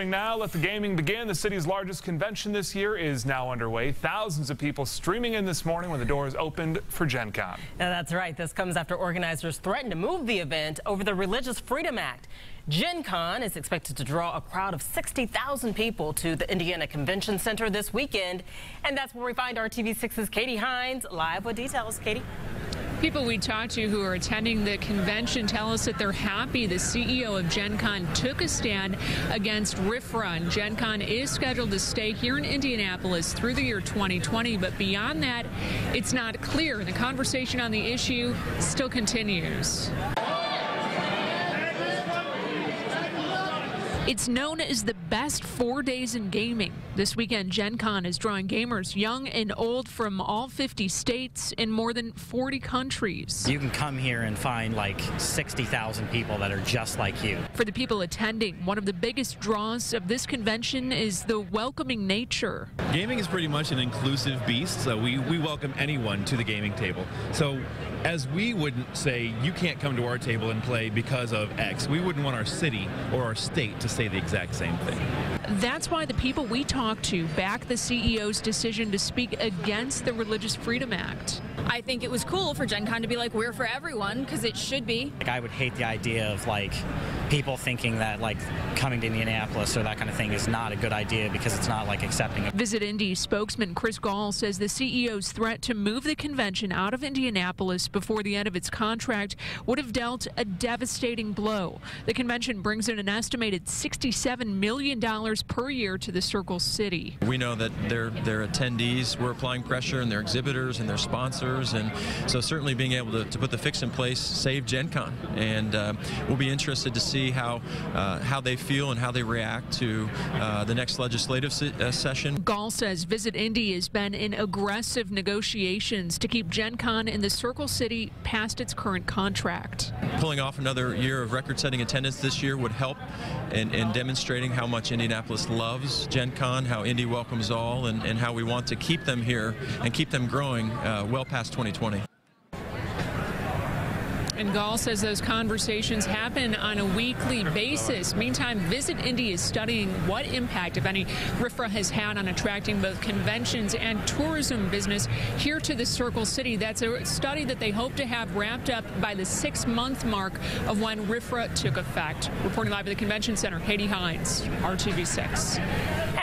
Now, let the gaming begin. The city's largest convention this year is now underway. Thousands of people streaming in this morning when the doors opened for Gen Con. Yeah, that's right. This comes after organizers threatened to move the event over the Religious Freedom Act. Gen Con is expected to draw a crowd of 60,000 people to the Indiana Convention Center this weekend. And that's where we find RTV6's Katie Hines live with details. Katie? People we talked to who are attending the convention tell us that they're happy the CEO of Gen Con took a stand against RFRA. And Gen Con is scheduled to stay here in Indianapolis through the year 2020, but beyond that, it's not clear. The conversation on the issue still continues. It's known as the best 4 days in gaming. This weekend, Gen Con is drawing gamers young and old from all 50 states in more than 40 countries. You can come here and find like 60,000 people that are just like you. For the people attending, one of the biggest draws of this convention is the welcoming nature. Gaming is pretty much an inclusive beast, so we welcome anyone to the gaming table. So as we wouldn't say you can't come to our table and play because of X, we wouldn't want our city or our state to say the exact same thing. That's why the people we talked to back the CEO's decision to speak against the Religious Freedom Act. I think it was cool for Gen Con to be like, we're for everyone, because it should be. Like, I would hate the idea of like people thinking that like coming to Indianapolis or that kind of thing is not a good idea because it's not like accepting it. Visit Indy spokesman Chris Gall says the CEO's threat to move the convention out of Indianapolis before the end of its contract would have dealt a devastating blow. The convention brings in an estimated $67 million per year to the Circle City. We know that their attendees were applying pressure, and their exhibitors and their sponsors, and so certainly being able to put the fix in place saved Gen Con, and we'll be interested to see how they feel and how they react to the next legislative session. Gall says Visit Indy has been in aggressive negotiations to keep Gen Con in the Circle City past its current contract. Pulling off another year of record-setting attendance this year would help in demonstrating how much Indianapolis loves Gen Con, how Indy welcomes all, and how we want to keep them here and keep them growing well past 2020. And Gall says those conversations happen on a weekly basis. Meantime, Visit Indy is studying what impact, if any, RFRA has had on attracting both conventions and tourism business here to the Circle City. That's a study that they hope to have wrapped up by the 6-month mark of when RFRA took effect. Reporting live at the Convention Center, Katie Hines, RTV6.